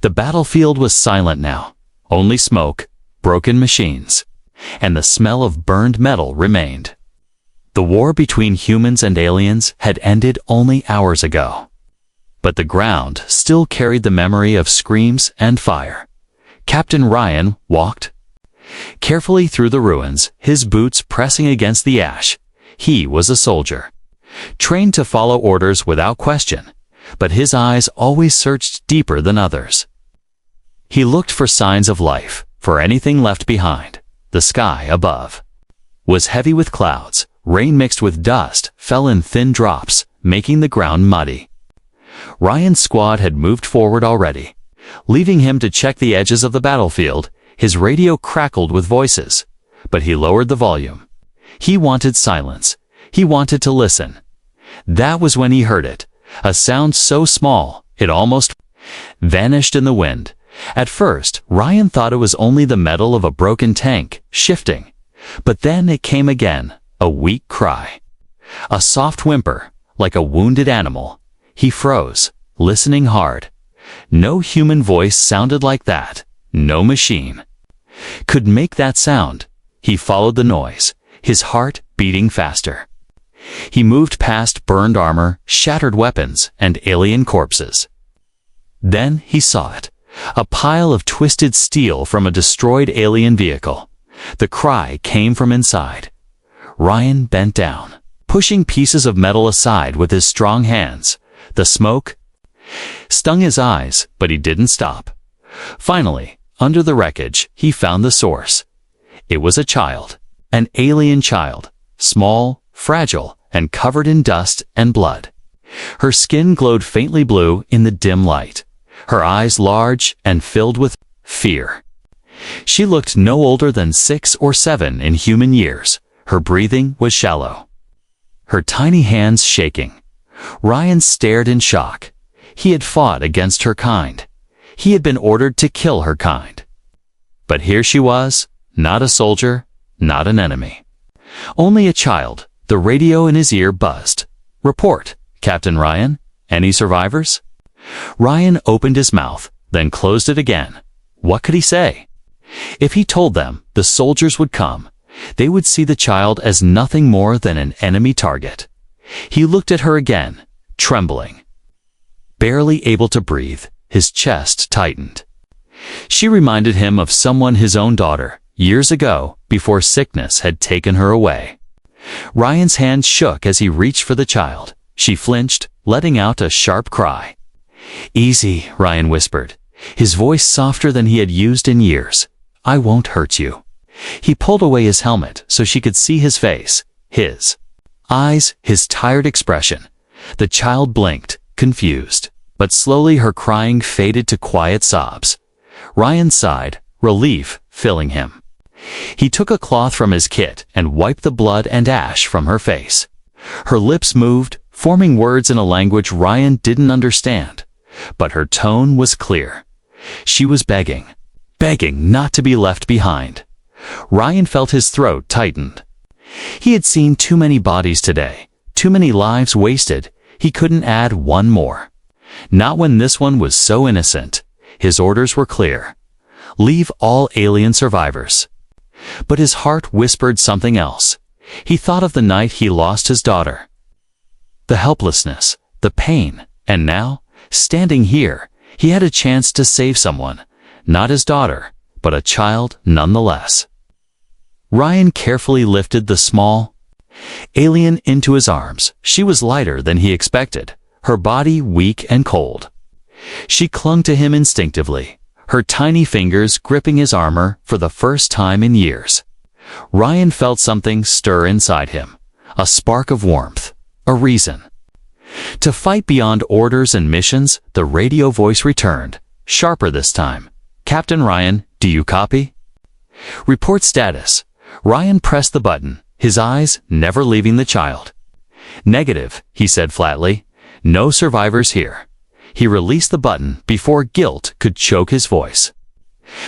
The battlefield was silent now. Only smoke, broken machines, and the smell of burned metal remained. The war between humans and aliens had ended only hours ago. But the ground still carried the memory of screams and fire. Captain Ryan walked carefully through the ruins, his boots pressing against the ash. He was a soldier, trained to follow orders without question, but his eyes always searched deeper than others. He looked for signs of life, for anything left behind. The sky above was heavy with clouds. Rain mixed with dust fell in thin drops, making the ground muddy. Ryan's squad had moved forward already. Leaving him to check the edges of the battlefield, his radio crackled with voices, but he lowered the volume. He wanted silence. He wanted to listen. That was when he heard it, a sound so small it almost vanished in the wind. At first, Ryan thought it was only the metal of a broken tank, shifting. But then it came again, a weak cry. A soft whimper, like a wounded animal. He froze, listening hard. No human voice sounded like that. No machine could make that sound. He followed the noise, his heart beating faster. He moved past burned armor, shattered weapons, and alien corpses. Then he saw it, a pile of twisted steel from a destroyed alien vehicle. The cry came from inside. Ryan bent down, pushing pieces of metal aside with his strong hands. The smoke stung his eyes, but he didn't stop. Finally, under the wreckage, he found the source. It was a child, an alien child, small, fragile, and covered in dust and blood. Her skin glowed faintly blue in the dim light, her eyes large and filled with fear. She looked no older than 6 or 7 in human years. Her breathing was shallow, her tiny hands shaking. Ryan stared in shock. He had fought against her kind. He had been ordered to kill her kind. But here she was, not a soldier, not an enemy. Only a child. The radio in his ear buzzed. "Report, Captain Ryan. Any survivors?" Ryan opened his mouth, then closed it again. What could he say? If he told them, the soldiers would come. They would see the child as nothing more than an enemy target. He looked at her again, trembling. Barely able to breathe, his chest tightened. She reminded him of someone, his own daughter, years ago, before sickness had taken her away. Ryan's hand shook as he reached for the child. She flinched, letting out a sharp cry. "Easy," Ryan whispered, his voice softer than he had used in years. "I won't hurt you." He pulled away his helmet so she could see his face, his eyes, his tired expression. The child blinked, confused, but slowly her crying faded to quiet sobs. Ryan sighed, relief filling him. He took a cloth from his kit and wiped the blood and ash from her face. Her lips moved, forming words in a language Ryan didn't understand, but her tone was clear. She was begging not to be left behind. Ryan felt his throat tightened. He had seen too many bodies today, too many lives wasted. He couldn't add one more. Not when this one was so innocent. His orders were clear. Leave all alien survivors. But his heart whispered something else. He thought of the night he lost his daughter. The helplessness, the pain, and now, standing here, he had a chance to save someone. Not his daughter, but a child nonetheless. Ryan carefully lifted the small alien into his arms. She was lighter than he expected, her body weak and cold. She clung to him instinctively, her tiny fingers gripping his armor for the first time in years. Ryan felt something stir inside him, a spark of warmth, a reason to fight beyond orders and missions. The radio voice returned, sharper this time. "Captain Ryan, do you copy?" "Report status." Ryan pressed the button, his eyes never leaving the child. "Negative," he said flatly. "No survivors here." He released the button before guilt could choke his voice.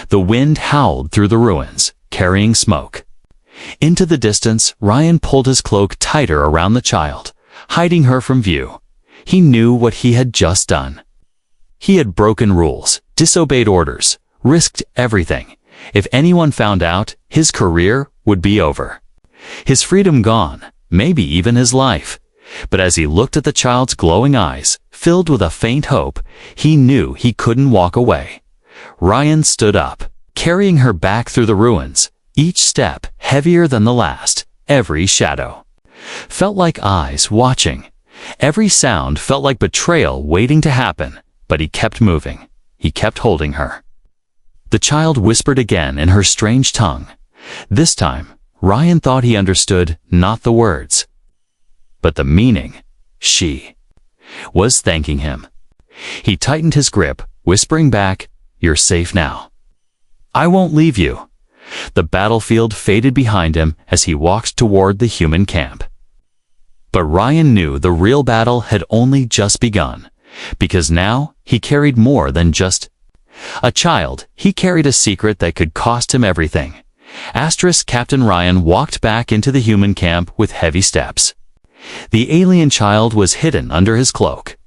The wind howled through the ruins, carrying smoke. Into the distance, Ryan pulled his cloak tighter around the child, hiding her from view. He knew what he had just done. He had broken rules, disobeyed orders, risked everything. If anyone found out, his career would be over. His freedom gone, maybe even his life. But as he looked at the child's glowing eyes, filled with a faint hope, he knew he couldn't walk away. Ryan stood up, carrying her back through the ruins, each step heavier than the last, every shadow felt like eyes watching. Every sound felt like betrayal waiting to happen, but he kept moving. He kept holding her. The child whispered again in her strange tongue. This time, Ryan thought he understood not the words, but the meaning. She was thanking him. He tightened his grip, whispering back, "You're safe now. I won't leave you." The battlefield faded behind him as he walked toward the human camp. But Ryan knew the real battle had only just begun, because now he carried more than just a child. He carried a secret that could cost him everything. Captain Ryan walked back into the human camp with heavy steps. The alien child was hidden under his cloak.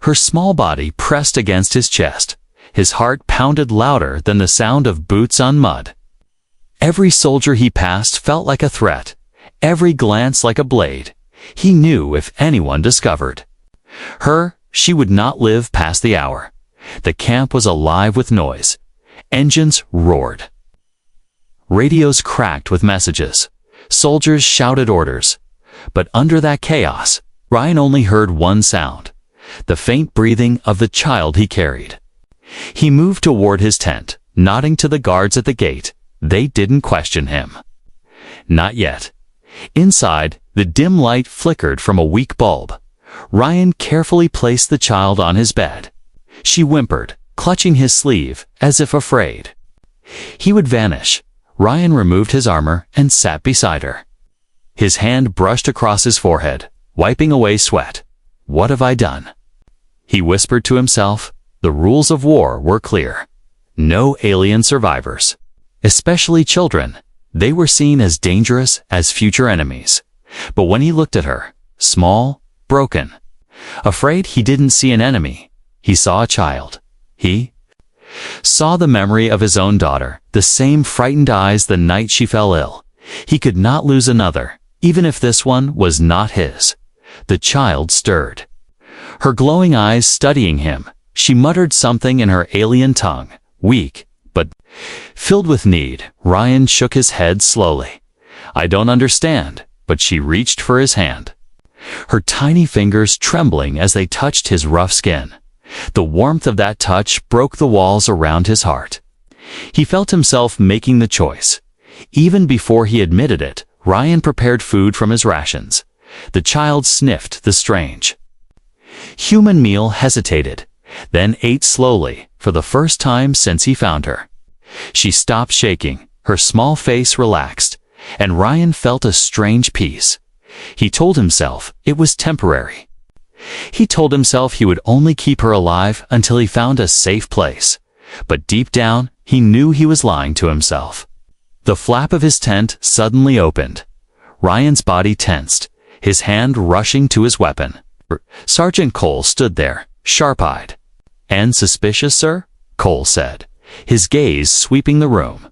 Her small body pressed against his chest. His heart pounded louder than the sound of boots on mud. Every soldier he passed felt like a threat, every glance like a blade. He knew if anyone discovered her, she would not live past the hour. The camp was alive with noise. Engines roared. Radios cracked with messages. Soldiers shouted orders. But under that chaos, Ryan only heard one sound, the faint breathing of the child he carried. He moved toward his tent, nodding to the guards at the gate. They didn't question him. Not yet. Inside, the dim light flickered from a weak bulb. Ryan carefully placed the child on his bed. She whimpered, clutching his sleeve, as if afraid he would vanish. Ryan removed his armor and sat beside her. His hand brushed across his forehead, wiping away sweat. "What have I done?" he whispered to himself. The rules of war were clear. No alien survivors, especially children. They were seen as dangerous, as future enemies. But when he looked at her, small, broken, afraid, he didn't see an enemy. He saw a child. He saw the memory of his own daughter, the same frightened eyes the night she fell ill. He could not lose another, even if this one was not his. The child stirred, her glowing eyes studying him. She muttered something in her alien tongue, weak, but filled with need. Ryan shook his head slowly. "I don't understand," but she reached for his hand, her tiny fingers trembling as they touched his rough skin. The warmth of that touch broke the walls around his heart. He felt himself making the choice. Even before he admitted it, Ryan prepared food from his rations. The child sniffed the strange human meal, hesitated, then ate slowly, for the first time since he found her. She stopped shaking, her small face relaxed, and Ryan felt a strange peace. He told himself it was temporary. He told himself he would only keep her alive until he found a safe place. But deep down, he knew he was lying to himself. The flap of his tent suddenly opened. Ryan's body tensed, his hand rushing to his weapon. Sergeant Cole stood there, sharp-eyed. "And suspicious, sir?" Cole said, his gaze sweeping the room.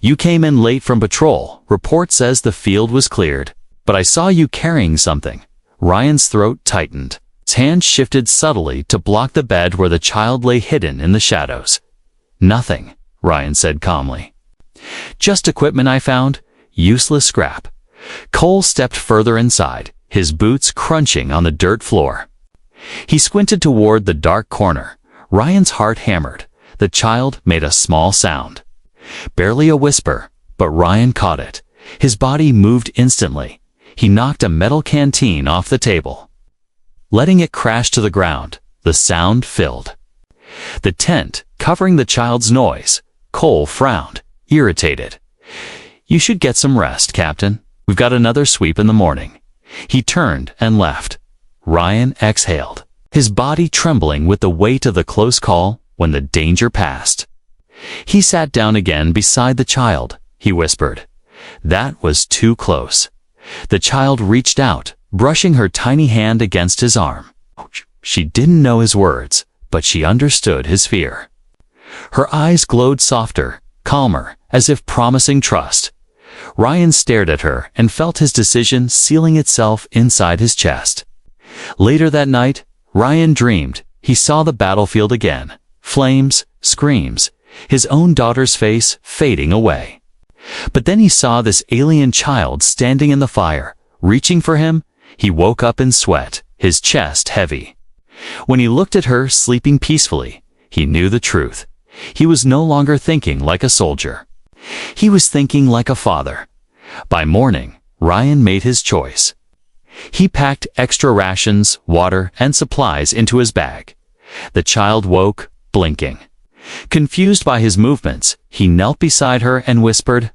"You came in late from patrol. Report says the field was cleared. But I saw you carrying something." Ryan's throat tightened. His hand shifted subtly to block the bed where the child lay hidden in the shadows. "Nothing," Ryan said calmly. "Just equipment I found. Useless scrap." Cole stepped further inside, his boots crunching on the dirt floor. He squinted toward the dark corner. Ryan's heart hammered. The child made a small sound. Barely a whisper, but Ryan caught it. His body moved instantly. He knocked a metal canteen off the table, letting it crash to the ground. The sound filled the tent, covering the child's noise. Cole frowned, irritated. "You should get some rest, Captain. We've got another sweep in the morning." He turned and left. Ryan exhaled, his body trembling with the weight of the close call. When the danger passed, he sat down again beside the child. He whispered, "That was too close." The child reached out, brushing her tiny hand against his arm. She didn't know his words, but she understood his fear. Her eyes glowed softer, calmer, as if promising trust. Ryan stared at her and felt his decision sealing itself inside his chest. Later that night, Ryan dreamed he saw the battlefield again. Flames, screams, his own daughter's face fading away. But then he saw this alien child standing in the fire, reaching for him. He woke up in sweat, his chest heavy. When he looked at her sleeping peacefully, he knew the truth. He was no longer thinking like a soldier. He was thinking like a father. By morning, Ryan made his choice. He packed extra rations, water, and supplies into his bag. The child woke, blinking. Confused by his movements, he knelt beside her and whispered,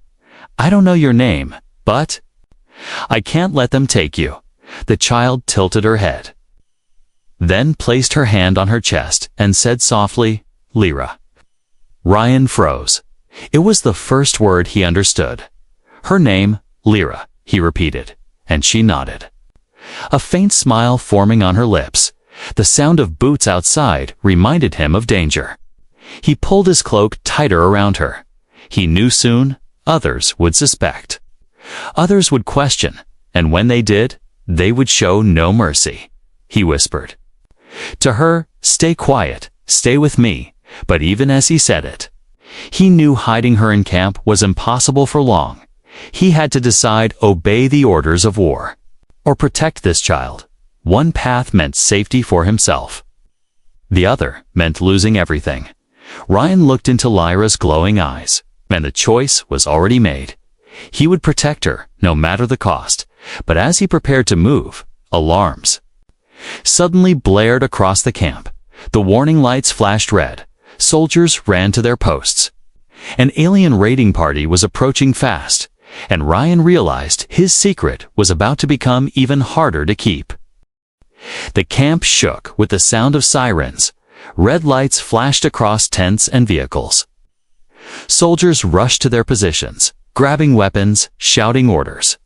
"I don't know your name, but—" "I can't let them take you." The child tilted her head, then placed her hand on her chest and said softly, "Lyra." Ryan froze. It was the first word he understood. Her name, Lyra, he repeated, and she nodded. A faint smile forming on her lips. The sound of boots outside reminded him of danger. He pulled his cloak tighter around her. He knew soon others would suspect. Others would question, and when they did, they would show no mercy. He whispered to her, "Stay quiet, stay with me." But even as he said it, he knew hiding her in camp was impossible for long. He had to decide: obey the orders of war, or protect this child. One path meant safety for himself. The other meant losing everything. Ryan looked into Lyra's glowing eyes, and the choice was already made. He would protect her, no matter the cost. But as he prepared to move, alarms suddenly blared across the camp. The warning lights flashed red. Soldiers ran to their posts. An alien raiding party was approaching fast, and Ryan realized his secret was about to become even harder to keep. The camp shook with the sound of sirens. Red lights flashed across tents and vehicles. Soldiers rushed to their positions, grabbing weapons, shouting orders.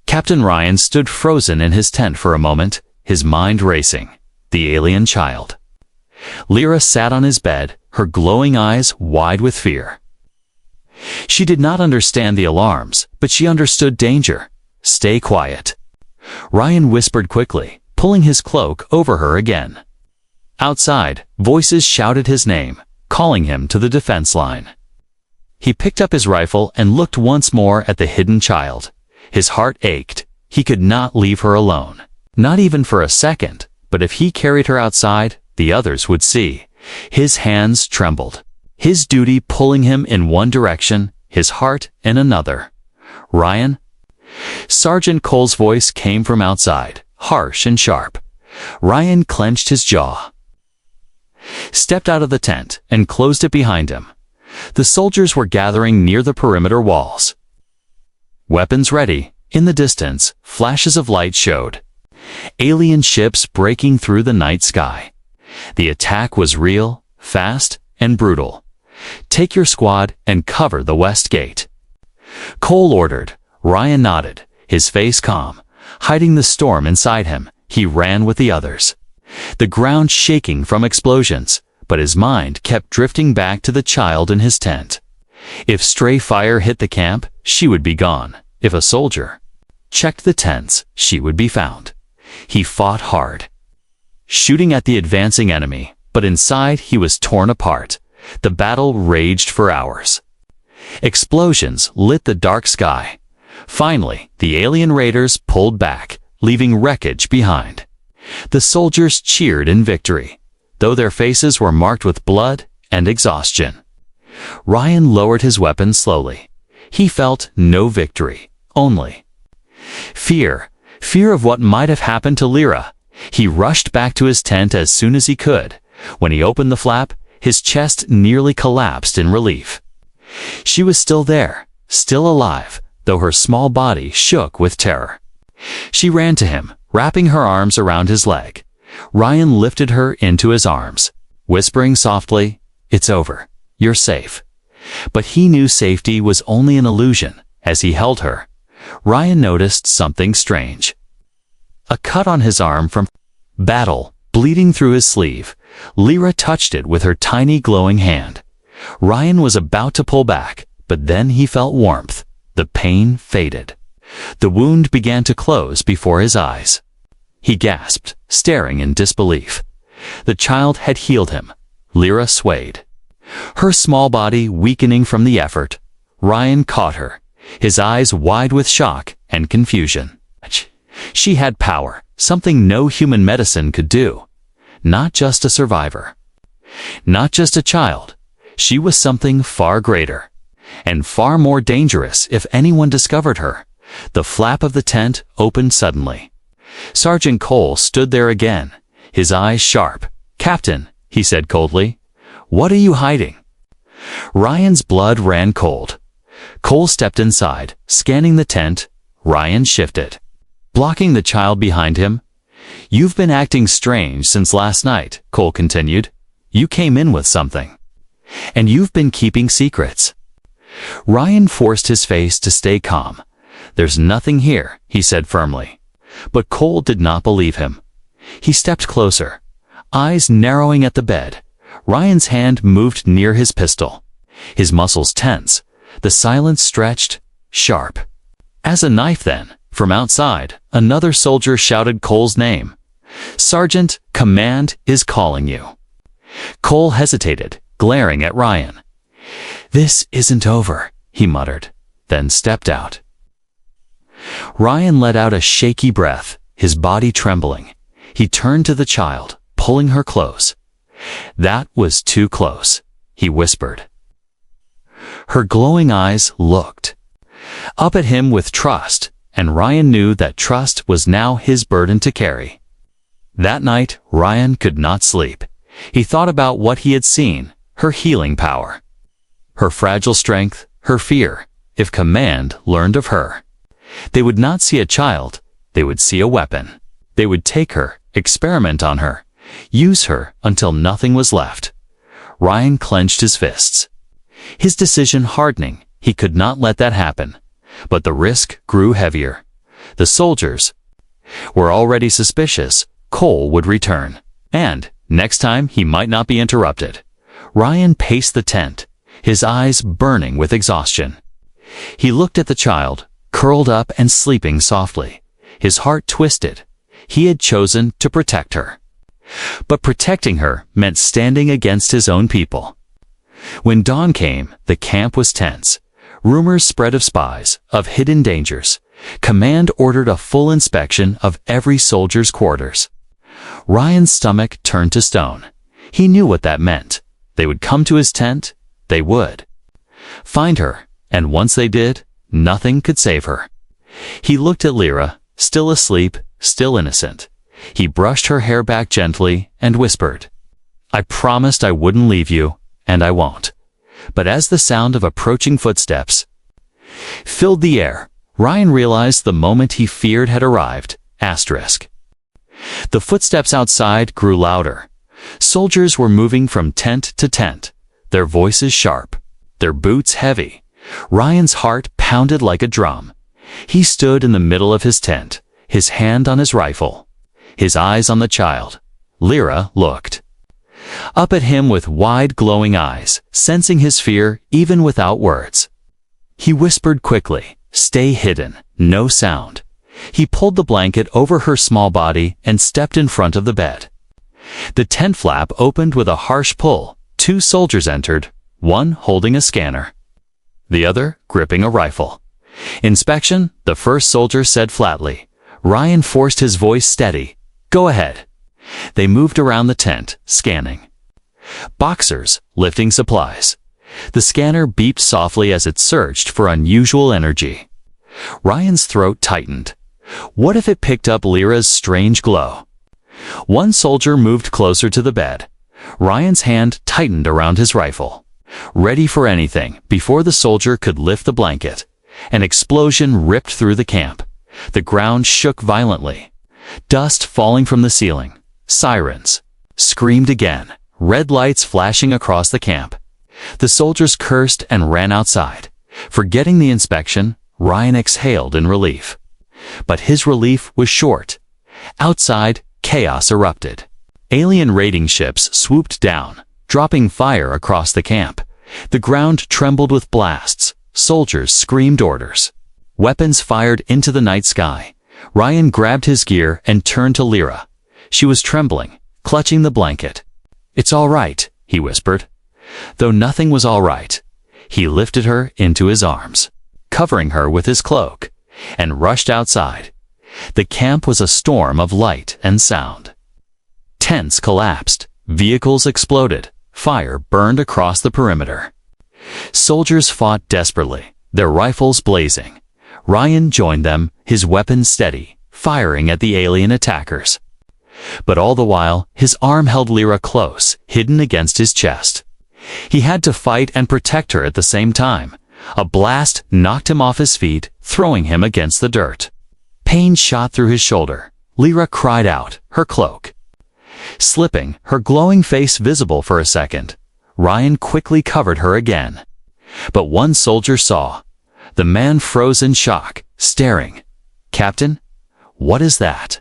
Captain Ryan stood frozen in his tent for a moment, his mind racing. The alien child. Lyra sat on his bed, her glowing eyes wide with fear. She did not understand the alarms, but she understood danger. "Stay quiet." Ryan whispered quickly, pulling his cloak over her again. Outside, voices shouted his name, calling him to the defense line. He picked up his rifle and looked once more at the hidden child. His heart ached. He could not leave her alone. Not even for a second, but if he carried her outside, the others would see. His hands trembled. His duty pulling him in one direction, his heart in another. "Ryan?" Sergeant Cole's voice came from outside, harsh and sharp. Ryan clenched his jaw, stepped out of the tent, and closed it behind him. The soldiers were gathering near the perimeter walls. Weapons ready. In the distance, flashes of light showed. Alien ships breaking through the night sky. The attack was real, fast, and brutal. "Take your squad and cover the west gate." Cole ordered. Ryan nodded, his face calm. Hiding the storm inside him, he ran with the others. The ground shaking from explosions, but his mind kept drifting back to the child in his tent. If stray fire hit the camp, she would be gone. If a soldier checked the tents, she would be found. He fought hard, shooting at the advancing enemy, but inside he was torn apart. The battle raged for hours. Explosions lit the dark sky. Finally, the alien raiders pulled back, leaving wreckage behind. The soldiers cheered in victory, though their faces were marked with blood and exhaustion. Ryan lowered his weapon slowly. He felt no victory, only fear. Fear of what might have happened to Lyra. He rushed back to his tent as soon as he could. When he opened the flap, his chest nearly collapsed in relief. She was still there, still alive, though her small body shook with terror. She ran to him, wrapping her arms around his leg. Ryan lifted her into his arms, whispering softly, "It's over. You're safe." But he knew safety was only an illusion. As he held her, Ryan noticed something strange. A cut on his arm from battle bleeding through his sleeve. Lyra touched it with her tiny glowing hand. Ryan was about to pull back, but then he felt warmth. The pain faded. The wound began to close before his eyes. He gasped, staring in disbelief. The child had healed him. Lyra swayed, her small body weakening from the effort. Ryan caught her, his eyes wide with shock and confusion. She had power, something no human medicine could do. Not just a survivor. Not just a child. She was something far greater, and far more dangerous if anyone discovered her. The flap of the tent opened suddenly. Sergeant Cole stood there again, his eyes sharp. "Captain," he said coldly, "what are you hiding?" Ryan's blood ran cold. Cole stepped inside, scanning the tent. Ryan shifted, blocking the child behind him. "You've been acting strange since last night," Cole continued. "You came in with something. And you've been keeping secrets." Ryan forced his face to stay calm. "There's nothing here," he said firmly. But Cole did not believe him. He stepped closer, eyes narrowing at the bed. Ryan's hand moved near his pistol, his muscles tense, the silence stretched, sharp. As a knife then, from outside, another soldier shouted Cole's name. "Sergeant, command is calling you." Cole hesitated, glaring at Ryan. "This isn't over," he muttered, then stepped out. Ryan let out a shaky breath, his body trembling. He turned to the child, pulling her close. "That was too close," he whispered. Her glowing eyes looked up at him with trust, and Ryan knew that trust was now his burden to carry. That night, Ryan could not sleep. He thought about what he had seen, her healing power, her fragile strength, her fear. If command learned of her, they would not see a child, they would see a weapon. They would take her, experiment on her, use her until nothing was left. Ryan clenched his fists, his decision hardening. He could not let that happen. But the risk grew heavier. The soldiers were already suspicious. Cole would return, and next time he might not be interrupted. Ryan paced the tent, his eyes burning with exhaustion. He looked at the child, curled up and sleeping softly. His heart twisted. He had chosen to protect her. But protecting her meant standing against his own people. When dawn came, the camp was tense. Rumors spread of spies, of hidden dangers. Command ordered a full inspection of every soldier's quarters. Ryan's stomach turned to stone. He knew what that meant. They would come to his tent. They would find her, and once they did, nothing could save her. He looked at Lyra, still asleep, still innocent. He brushed her hair back gently and whispered, "I promised I wouldn't leave you, and I won't." But as the sound of approaching footsteps filled the air, Ryan realized the moment he feared had arrived. The footsteps outside grew louder. Soldiers were moving from tent to tent, their voices sharp, their boots heavy. Ryan's heart pounded like a drum. He stood in the middle of his tent, his hand on his rifle, his eyes on the child. Lyra looked up at him with wide glowing eyes, sensing his fear even without words. He whispered quickly, "Stay hidden, no sound." He pulled the blanket over her small body and stepped in front of the bed. The tent flap opened with a harsh pull. 2 soldiers entered, one holding a scanner, the other gripping a rifle. "Inspection," the first soldier said flatly. Ryan forced his voice steady. "Go ahead." They moved around the tent, scanning. Boxers, lifting supplies. The scanner beeped softly as it searched for unusual energy. Ryan's throat tightened. What if it picked up Lyra's strange glow? One soldier moved closer to the bed. Ryan's hand tightened around his rifle, ready for anything. Before the soldier could lift the blanket, an explosion ripped through the camp. The ground shook violently, dust falling from the ceiling. Sirens screamed again, red lights flashing across the camp. The soldiers cursed and ran outside. Forgetting the inspection, Ryan exhaled in relief. But his relief was short. Outside, chaos erupted. Alien raiding ships swooped down, dropping fire across the camp. The ground trembled with blasts. Soldiers screamed orders. Weapons fired into the night sky. Ryan grabbed his gear and turned to Lyra. She was trembling, clutching the blanket. "It's all right," he whispered. Though nothing was all right, he lifted her into his arms, covering her with his cloak, and rushed outside. The camp was a storm of light and sound. Tents collapsed, vehicles exploded, fire burned across the perimeter. Soldiers fought desperately, their rifles blazing. Ryan joined them, his weapons steady, firing at the alien attackers. But all the while, his arm held Lyra close, hidden against his chest. He had to fight and protect her at the same time. A blast knocked him off his feet, throwing him against the dirt. Pain shot through his shoulder. Lyra cried out, her cloak slipping, her glowing face visible for a second. Ryan quickly covered her again. But one soldier saw. The man froze in shock, staring. "Captain, what is that?"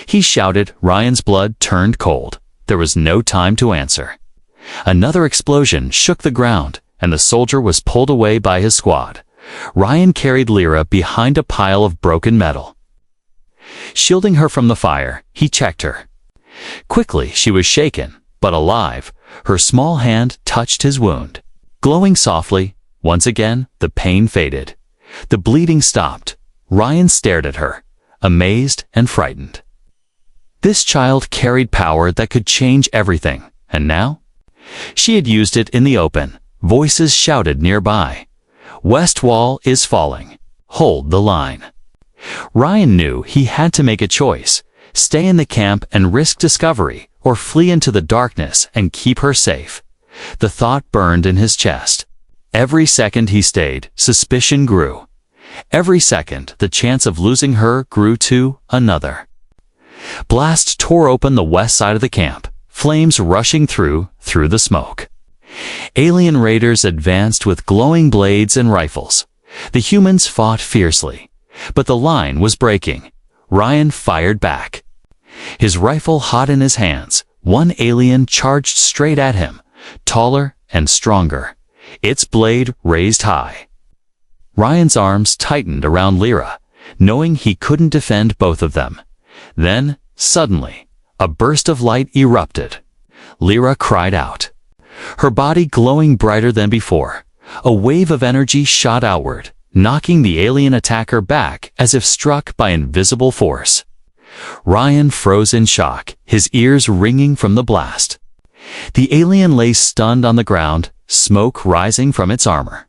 He shouted. Ryan's blood turned cold. There was no time to answer. Another explosion shook the ground, and the soldier was pulled away by his squad. Ryan carried Lyra behind a pile of broken metal. Shielding her from the fire, he checked her. Quickly, she was shaken, but alive. Her small hand touched his wound. Glowing softly, once again, the pain faded. The bleeding stopped. Ryan stared at her, amazed and frightened. This child carried power that could change everything, and now? She had used it in the open. Voices shouted nearby. "West Wall is falling. Hold the line." Ryan knew he had to make a choice. Stay in the camp and risk discovery, or flee into the darkness and keep her safe. The thought burned in his chest. Every second he stayed, suspicion grew. Every second, the chance of losing her grew to another. Blast tore open the west side of the camp, flames rushing through the smoke. Alien raiders advanced with glowing blades and rifles. The humans fought fiercely, but the line was breaking. Ryan fired back. His rifle hot in his hands, one alien charged straight at him, taller and stronger, its blade raised high. Ryan's arms tightened around Lyra, knowing he couldn't defend both of them. Then, suddenly, a burst of light erupted. Lyra cried out, her body glowing brighter than before. A wave of energy shot outward, knocking the alien attacker back as if struck by invisible force. Ryan froze in shock, his ears ringing from the blast. The alien lay stunned on the ground, smoke rising from its armor.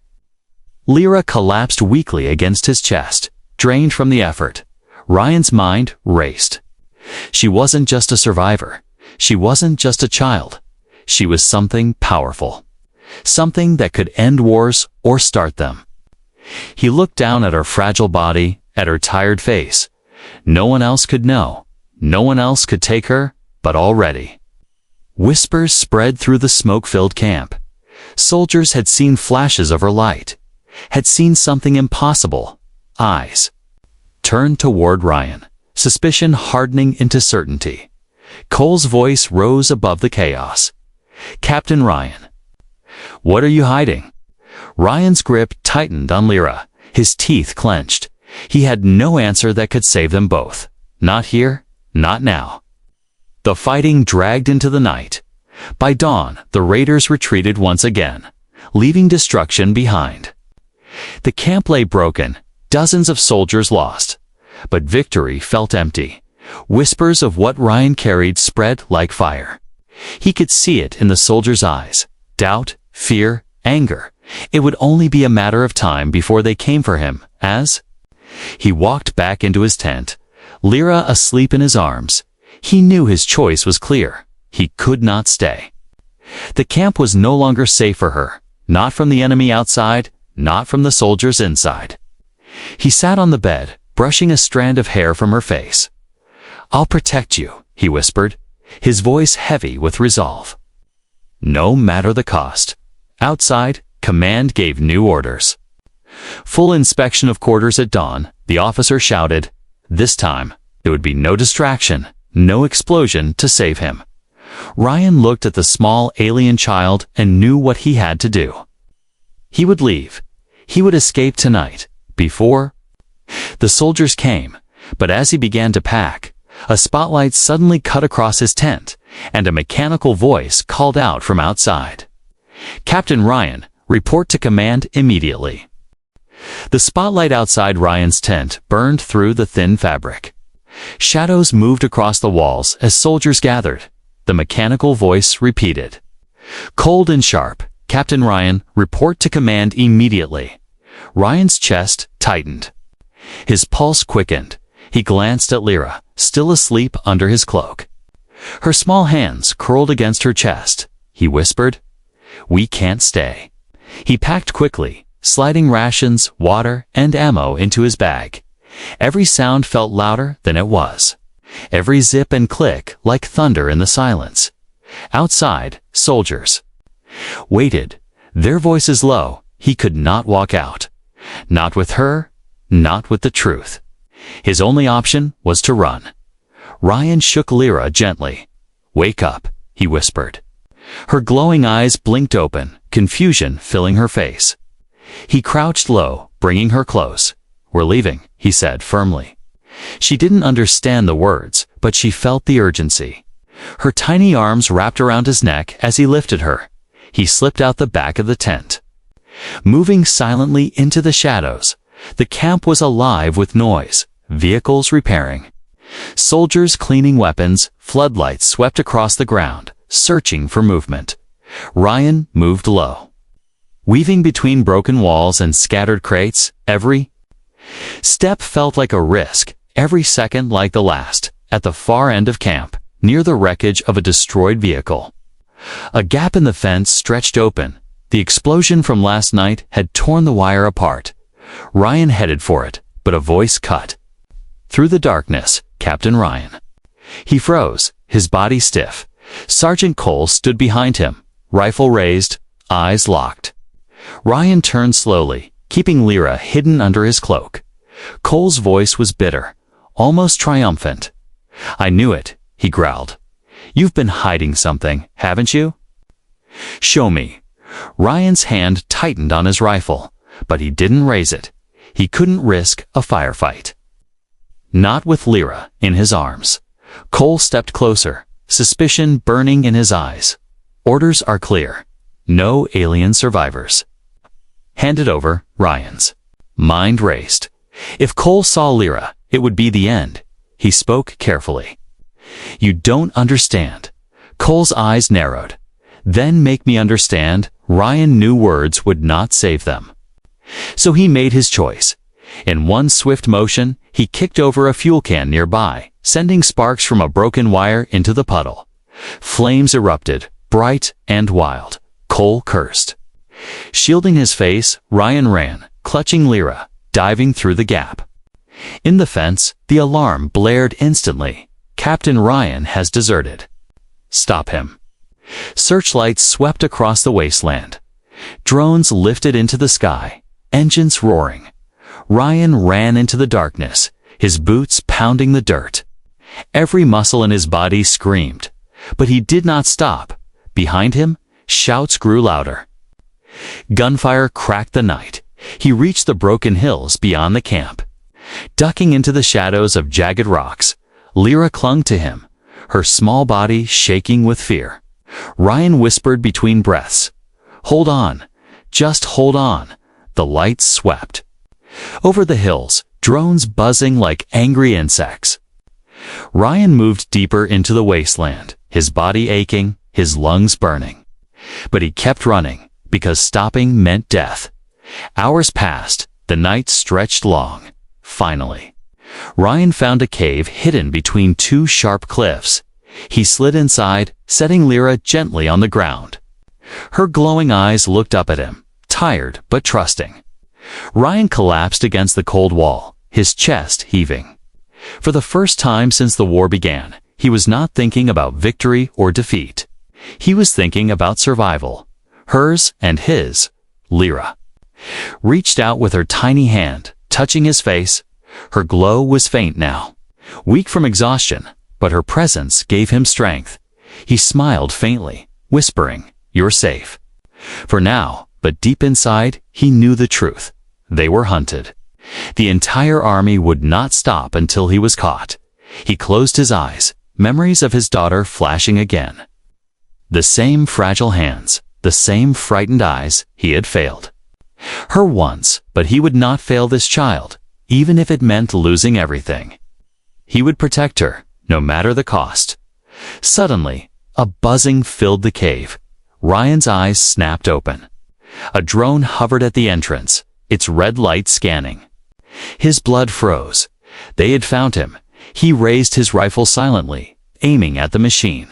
Lyra collapsed weakly against his chest, drained from the effort. Ryan's mind raced. She wasn't just a survivor. She wasn't just a child. She was something powerful. Something that could end wars or start them. He looked down at her fragile body, at her tired face. No one else could know. No one else could take her, but already. Whispers spread through the smoke-filled camp. Soldiers had seen flashes of her light, had seen something impossible. Eyes turned toward Ryan, suspicion hardening into certainty. Cole's voice rose above the chaos. "Captain Ryan." "What are you hiding?" Ryan's grip tightened on Lyra, his teeth clenched. He had no answer that could save them both. Not here, not now. The fighting dragged into the night. By dawn, the raiders retreated once again, leaving destruction behind. The camp lay broken, dozens of soldiers lost. But victory felt empty. Whispers of what Ryan carried spread like fire. He could see it in the soldiers' eyes. Doubt, fear, anger. It would only be a matter of time before they came for him, as he walked back into his tent, Lyra asleep in his arms. He knew his choice was clear. He could not stay. The camp was no longer safe for her, not from the enemy outside, not from the soldiers inside. He sat on the bed, brushing a strand of hair from her face. "I'll protect you," he whispered, his voice heavy with resolve. No matter the cost. Outside, command gave new orders. Full inspection of quarters at dawn, the officer shouted. This time, there would be no distraction, no explosion to save him. Ryan looked at the small alien child and knew what he had to do. He would leave. He would escape tonight, before the soldiers came, but as he began to pack, a spotlight suddenly cut across his tent, and a mechanical voice called out from outside. "Captain Ryan, report to command immediately." The spotlight outside Ryan's tent burned through the thin fabric. Shadows moved across the walls as soldiers gathered. The mechanical voice repeated. Cold and sharp, "Captain Ryan, report to command immediately." Ryan's chest tightened. His pulse quickened. He glanced at Lyra, still asleep under his cloak. Her small hands curled against her chest. He whispered, "We can't stay." He packed quickly, sliding rations, water, and ammo into his bag. Every sound felt louder than it was. Every zip and click like thunder in the silence. Outside, soldiers waited, their voices low. He could not walk out. Not with her, not with the truth. His only option was to run. Ryan shook Lyra gently. "Wake up," he whispered. Her glowing eyes blinked open, confusion filling her face. He crouched low, bringing her close. "We're leaving," he said firmly. She didn't understand the words, but she felt the urgency. Her tiny arms wrapped around his neck as he lifted her. He slipped out the back of the tent. Moving silently into the shadows, the camp was alive with noise, vehicles repairing, soldiers cleaning weapons, floodlights swept across the ground, searching for movement. Ryan moved low. Weaving between broken walls and scattered crates, every step felt like a risk, every second like the last. At the far end of camp, near the wreckage of a destroyed vehicle, a gap in the fence stretched open. The explosion from last night had torn the wire apart. Ryan headed for it, but a voice cut through the darkness. "Captain Ryan." He froze, his body stiff. Sergeant Cole stood behind him, rifle raised, eyes locked. Ryan turned slowly, keeping Lyra hidden under his cloak. Cole's voice was bitter, almost triumphant. "I knew it," he growled. "You've been hiding something, haven't you?" "Show me." Ryan's hand tightened on his rifle, but he didn't raise it. He couldn't risk a firefight. Not with Lyra in his arms. Cole stepped closer, suspicion burning in his eyes. "Orders are clear. No alien survivors." "Hand it over," Ryan's mind raced. If Cole saw Lyra, it would be the end. He spoke carefully. "You don't understand." Cole's eyes narrowed. "Then make me understand." Ryan knew words would not save them. So he made his choice. In one swift motion, he kicked over a fuel can nearby, sending sparks from a broken wire into the puddle. Flames erupted, bright and wild. Cole cursed. Shielding his face, Ryan ran, clutching Lyra, diving through the gap. In the fence, the alarm blared instantly. "Captain Ryan has deserted. Stop him." Searchlights swept across the wasteland. Drones lifted into the sky, engines roaring. Ryan ran into the darkness, his boots pounding the dirt. Every muscle in his body screamed, but he did not stop. Behind him, shouts grew louder. Gunfire cracked the night. He reached the broken hills beyond the camp. Ducking into the shadows of jagged rocks, Lyra clung to him, her small body shaking with fear. Ryan whispered between breaths, "Hold on, just hold on." The lights swept over the hills, drones buzzing like angry insects. Ryan moved deeper into the wasteland, his body aching, his lungs burning. But he kept running, because stopping meant death. Hours passed, the night stretched long. Finally, Ryan found a cave hidden between two sharp cliffs. He slid inside, setting Lyra gently on the ground. Her glowing eyes looked up at him, tired but trusting. Ryan collapsed against the cold wall, his chest heaving. For the first time since the war began, he was not thinking about victory or defeat. He was thinking about survival. Hers and his. Lyra reached out with her tiny hand, touching his face. Her glow was faint now, weak from exhaustion, but her presence gave him strength. He smiled faintly, whispering, "You're safe." For now, but deep inside, he knew the truth. They were hunted. The entire army would not stop until he was caught. He closed his eyes, memories of his daughter flashing again. The same fragile hands, the same frightened eyes. He had failed her once, but he would not fail this child, even if it meant losing everything. He would protect her, no matter the cost. Suddenly, a buzzing filled the cave. Ryan's eyes snapped open. A drone hovered at the entrance, its red light scanning. His blood froze. They had found him. He raised his rifle silently, aiming at the machine.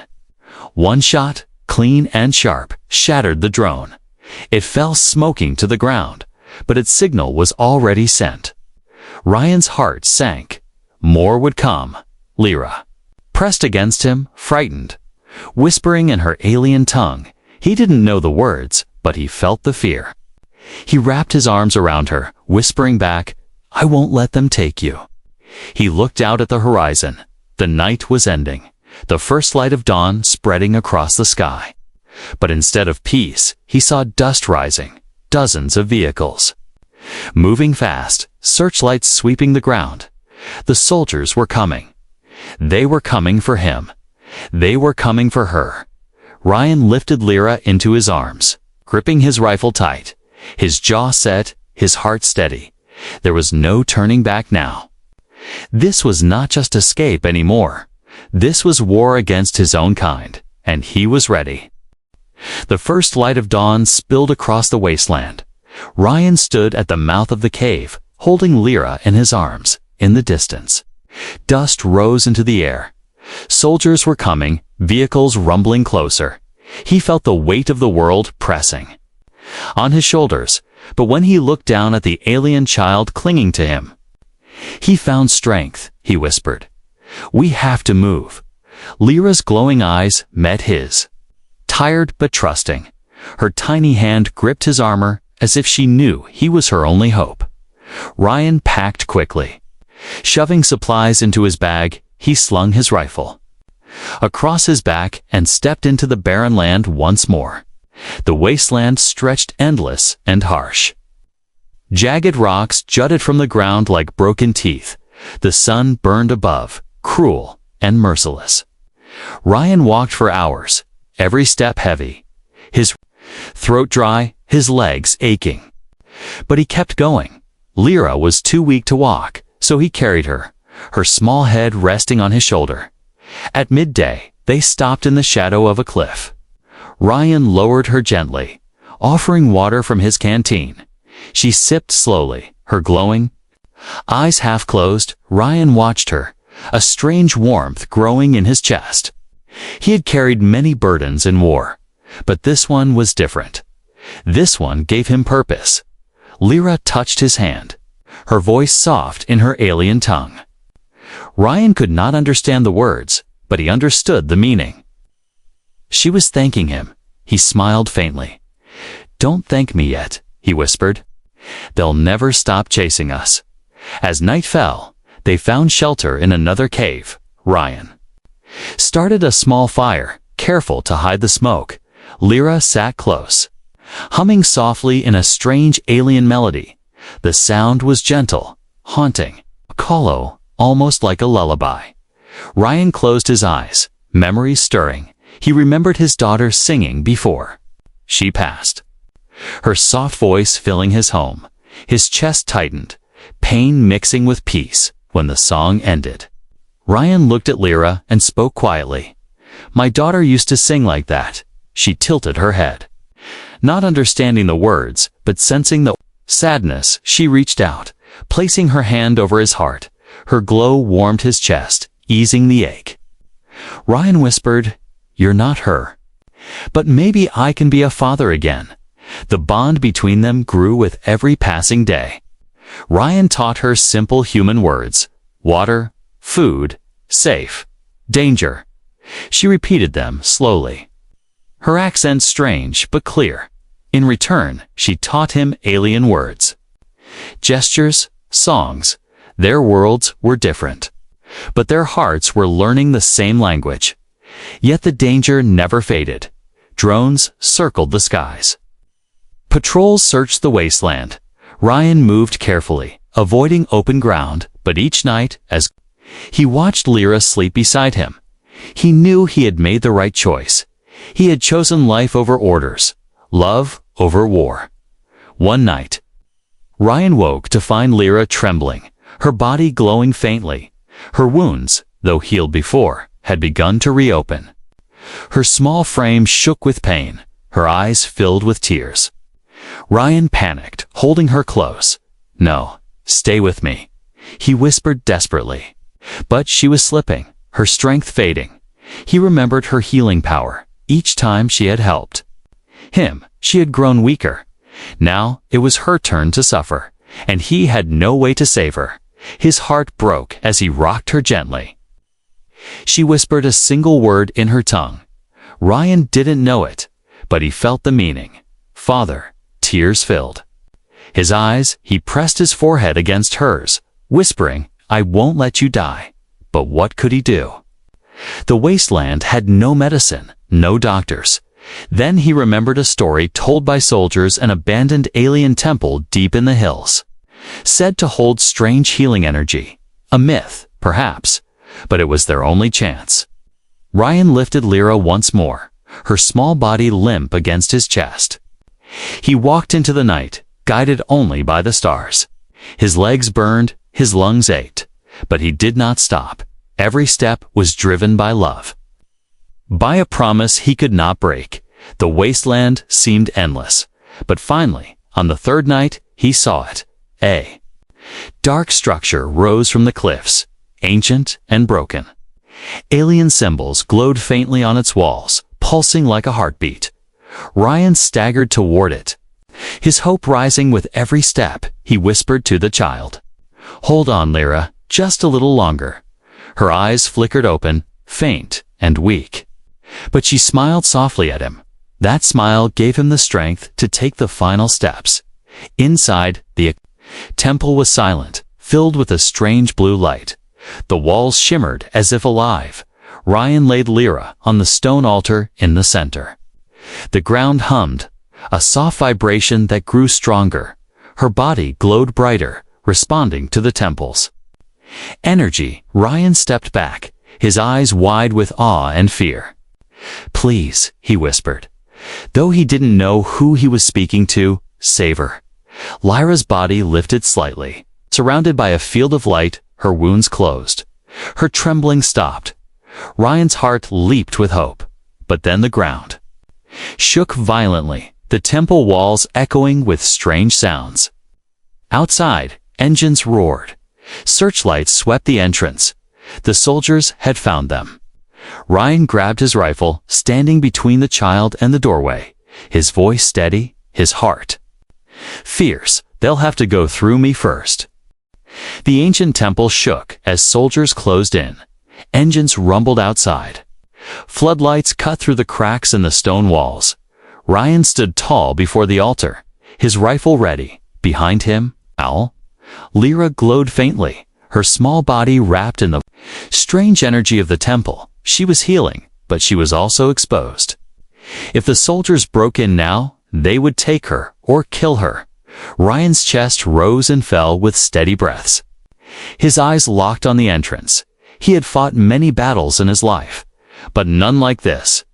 One shot, clean and sharp, shattered the drone. It fell smoking to the ground, but its signal was already sent. Ryan's heart sank. More would come. Lyra pressed against him, frightened, whispering in her alien tongue. He didn't know the words, but he felt the fear. He wrapped his arms around her, whispering back, "I won't let them take you." He looked out at the horizon. The night was ending, the first light of dawn spreading across the sky. But instead of peace, he saw dust rising, dozens of vehicles. Moving fast, searchlights sweeping the ground. The soldiers were coming. They were coming for him. They were coming for her. Ryan lifted Lyra into his arms, gripping his rifle tight, his jaw set, his heart steady. There was no turning back now. This was not just escape anymore. This was war against his own kind, and he was ready. The first light of dawn spilled across the wasteland. Ryan stood at the mouth of the cave, holding Lyra in his arms. In the distance, dust rose into the air. Soldiers were coming, vehicles rumbling closer. He felt the weight of the world pressing on his shoulders, but when he looked down at the alien child clinging to him, he found strength. He whispered, "We have to move." Lyra's glowing eyes met his, tired but trusting. Her tiny hand gripped his armor as if she knew he was her only hope. Ryan packed quickly. Shoving supplies into his bag, he slung his rifle across his back and stepped into the barren land once more. The wasteland stretched endless and harsh. Jagged rocks jutted from the ground like broken teeth. The sun burned above, cruel and merciless. Ryan walked for hours, every step heavy, his throat dry, his legs aching. But he kept going. Lyra was too weak to walk, so he carried her, her small head resting on his shoulder. At midday, they stopped in the shadow of a cliff. Ryan lowered her gently, offering water from his canteen. She sipped slowly, her glowing eyes half closed. Ryan watched her, a strange warmth growing in his chest. He had carried many burdens in war, but this one was different. This one gave him purpose. Lyra touched his hand, her voice soft in her alien tongue. Ryan could not understand the words, but he understood the meaning. She was thanking him. He smiled faintly. "Don't thank me yet," he whispered. "They'll never stop chasing us." As night fell, they found shelter in another cave. Ryan started a small fire, careful to hide the smoke. Lyra sat close, humming softly in a strange alien melody. The sound was gentle, haunting, hollow, almost like a lullaby. Ryan closed his eyes, memories stirring. He remembered his daughter singing before she passed, her soft voice filling his home. His chest tightened, pain mixing with peace. When the song ended, Ryan looked at Lyra and spoke quietly. "My daughter used to sing like that." She tilted her head, not understanding the words, but sensing the sadness. She reached out, placing her hand over his heart. Her glow warmed his chest, easing the ache. Ryan whispered, "You're not her. But maybe I can be a father again." The bond between them grew with every passing day. Ryan taught her simple human words: water, food, safe, danger. She repeated them slowly, her accent strange but clear. In return, she taught him alien words, gestures, songs. Their worlds were different, but their hearts were learning the same language. Yet the danger never faded. Drones circled the skies. Patrols searched the wasteland. Ryan moved carefully, avoiding open ground, but each night, as he watched Lyra sleep beside him, he knew he had made the right choice. He had chosen life over orders, love over war. One night, Ryan woke to find Lyra trembling, her body glowing faintly. Her wounds, though healed before, had begun to reopen. Her small frame shook with pain, her eyes filled with tears. Ryan panicked, holding her close. "No, stay with me," he whispered desperately. But she was slipping, her strength fading. He remembered her healing power. Each time she had helped him, she had grown weaker. Now it was her turn to suffer, and he had no way to save her. His heart broke as he rocked her gently. She whispered a single word in her tongue. Ryan didn't know it, but he felt the meaning. "Father." Tears filled his eyes. He pressed his forehead against hers, whispering, "I won't let you die." But what could he do? The wasteland had no medicine, no doctors. Then he remembered a story told by soldiers an abandoned alien temple deep in the hills, said to hold strange healing energy. A myth, perhaps, but it was their only chance. Ryan lifted Lyra once more, her small body limp against his chest. He walked into the night, guided only by the stars. His legs burned, his lungs ached, but he did not stop. Every step was driven by love, by a promise he could not break. The wasteland seemed endless, but finally, on the third night, he saw it. A dark structure rose from the cliffs, ancient and broken. Alien symbols glowed faintly on its walls, pulsing like a heartbeat. Ryan staggered toward it, his hope rising with every step. He whispered to the child, "Hold on, Lyra, just a little longer." Her eyes flickered open, faint and weak, but she smiled softly at him. That smile gave him the strength to take the final steps. Inside, the temple was silent, filled with a strange blue light. The walls shimmered as if alive. Ryan laid Lyra on the stone altar in the center. The ground hummed, a soft vibration that grew stronger. Her body glowed brighter, responding to the temple's energy. Ryan stepped back, his eyes wide with awe and fear. "Please," he whispered, though he didn't know who he was speaking to, "save her." Lyra's body lifted slightly. Surrounded by a field of light, her wounds closed. Her trembling stopped. Ryan's heart leaped with hope. But then the ground shook violently, the temple walls echoing with strange sounds. Outside, engines roared. Searchlights swept the entrance. The soldiers had found them. Ryan grabbed his rifle, standing between the child and the doorway, his voice steady, his heart fierce. "They'll have to go through me first." The ancient temple shook as soldiers closed in. Engines rumbled outside. Floodlights cut through the cracks in the stone walls. Ryan stood tall before the altar, his rifle ready. Behind him, Lyra glowed faintly, her small body wrapped in the strange energy of the temple. She was healing, but she was also exposed. If the soldiers broke in now, they would take her or kill her. Ryan's chest rose and fell with steady breaths. His eyes locked on the entrance. He had fought many battles in his life, but none like this.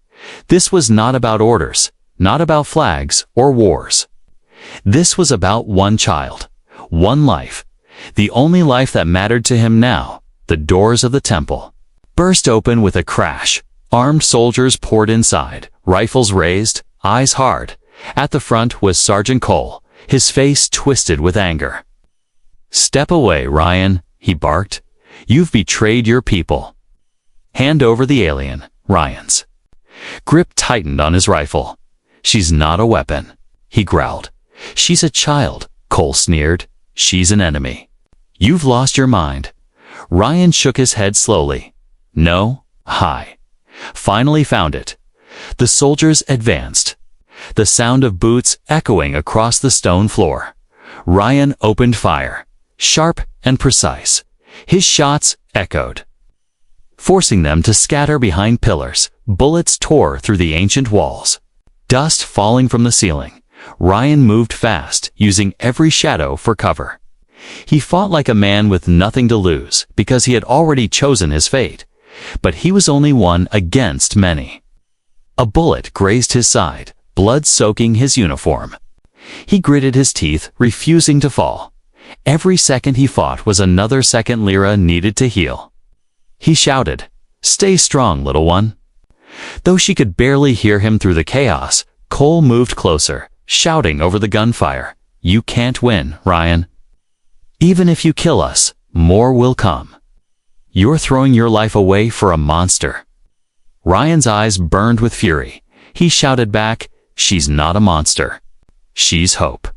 This was not about orders, not about flags or wars. This was about one child, one life, the only life that mattered to him now. The doors of the temple burst open with a crash. Armed soldiers poured inside, rifles raised, eyes hard. At the front was Sergeant Cole, his face twisted with anger. "Step away, Ryan," he barked. "You've betrayed your people." "Hand over the alien." Ryan's grip tightened on his rifle. "She's not a weapon," he growled. "She's a child," Cole sneered. "She's an enemy." "You've lost your mind." Ryan shook his head slowly. "No, I finally found it." The soldiers advanced, the sound of boots echoing across the stone floor. Ryan opened fire, sharp and precise. His shots echoed, forcing them to scatter behind pillars. Bullets tore through the ancient walls. Dust falling from the ceiling. Ryan moved fast, using every shadow for cover. He fought like a man with nothing to lose, because he had already chosen his fate. But he was only one against many. A bullet grazed his side, blood soaking his uniform. He gritted his teeth, refusing to fall. Every second he fought was another second Lyra needed to heal. He shouted, "Stay strong, little one." Though she could barely hear him through the chaos, Cole moved closer, shouting over the gunfire, "You can't win, Ryan. Even if you kill us, more will come. You're throwing your life away for a monster." Ryan's eyes burned with fury. He shouted back, "She's not a monster. She's hope."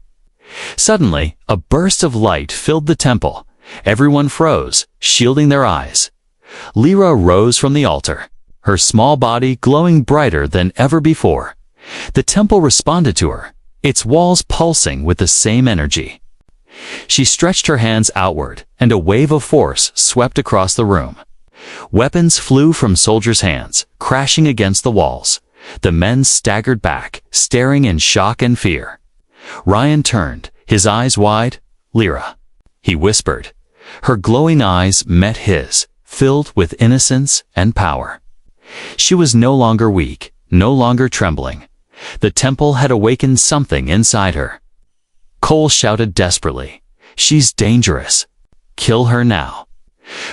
Suddenly, a burst of light filled the temple. Everyone froze, shielding their eyes. Lyra rose from the altar, her small body glowing brighter than ever before. The temple responded to her, its walls pulsing with the same energy. She stretched her hands outward, and a wave of force swept across the room. Weapons flew from soldiers' hands, crashing against the walls. The men staggered back, staring in shock and fear. Ryan turned, his eyes wide. "Lyra," he whispered. Her glowing eyes met his, filled with innocence and power. She was no longer weak, no longer trembling. The temple had awakened something inside her. Cole shouted desperately, "She's dangerous. Kill her now."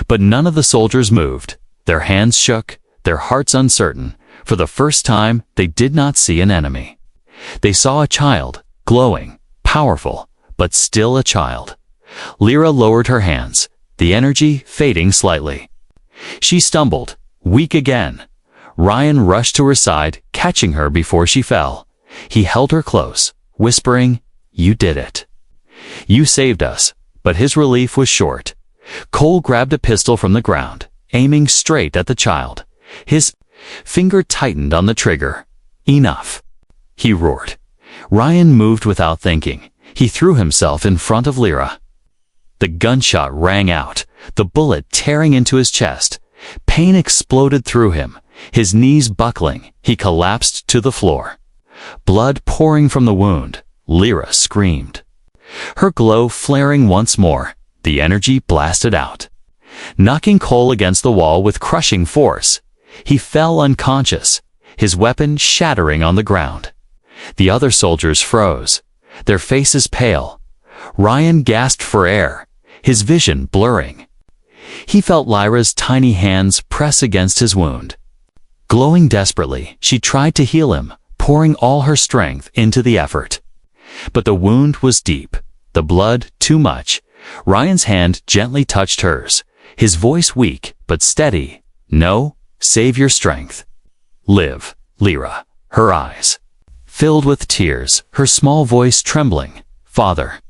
But none of the soldiers moved. Their hands shook, their hearts uncertain. For the first time, they did not see an enemy. They saw a child, glowing, powerful, but still a child. Lyra lowered her hands, the energy fading slightly. She stumbled, weak again. Ryan rushed to her side, catching her before she fell. He held her close, whispering, "You did it. You saved us." But his relief was short. Cole grabbed a pistol from the ground, aiming straight at the child. His finger tightened on the trigger. "Enough," he roared. Ryan moved without thinking. He threw himself in front of Lyra. The gunshot rang out, the bullet tearing into his chest. Pain exploded through him. His knees buckling, he collapsed to the floor. Blood pouring from the wound, Lyra screamed. Her glow flaring once more, the energy blasted out. Knocking Cole against the wall with crushing force, he fell unconscious, his weapon shattering on the ground. The other soldiers froze, their faces pale. Ryan gasped for air, his vision blurring. He felt Lyra's tiny hands press against his wound. Glowing desperately, she tried to heal him, pouring all her strength into the effort. But the wound was deep, the blood too much. Ryan's hand gently touched hers, his voice weak but steady. "No, save your strength. Live, Lyra." Her eyes filled with tears, her small voice trembling. "Father,"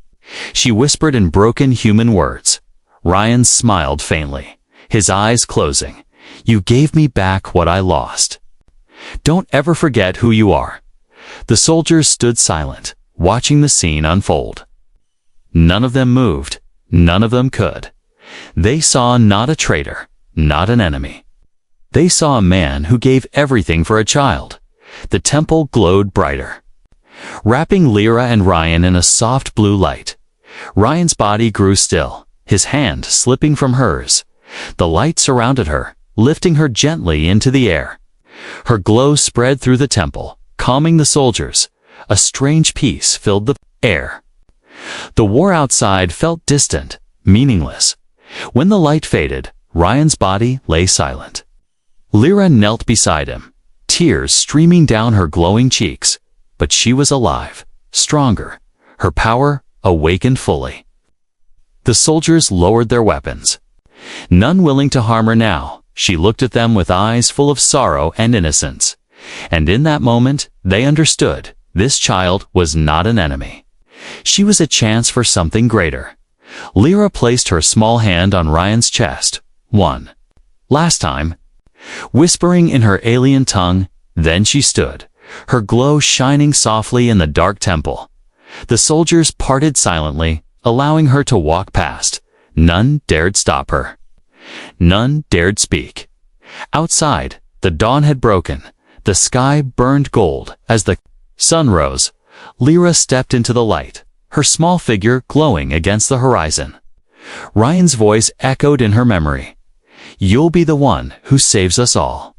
she whispered in broken human words. Ryan smiled faintly, his eyes closing. "You gave me back what I lost. Don't ever forget who you are." The soldiers stood silent, watching the scene unfold. None of them moved, none of them could. They saw not a traitor, not an enemy. They saw a man who gave everything for a child. The temple glowed brighter, wrapping Lyra and Ryan in a soft blue light. Ryan's body grew still, his hand slipping from hers. The light surrounded her, lifting her gently into the air. Her glow spread through the temple, calming the soldiers. A strange peace filled the air. The war outside felt distant, meaningless. When the light faded, Ryan's body lay silent. Lyra knelt beside him, tears streaming down her glowing cheeks. But she was alive, stronger, her power awakened fully. The soldiers lowered their weapons. None willing to harm her now, she looked at them with eyes full of sorrow and innocence. And in that moment, they understood this child was not an enemy. She was a chance for something greater. Lyra placed her small hand on Ryan's chest. "One last time," whispering in her alien tongue. Then she stood, her glow shining softly in the dark temple. The soldiers parted silently, allowing her to walk past. None dared stop her. None dared speak. Outside, The dawn had broken. The sky burned gold. As the sun rose, Lyra stepped into the light, her small figure glowing against the horizon. Ryan's voice echoed in her memory. "You'll be the one who saves us all."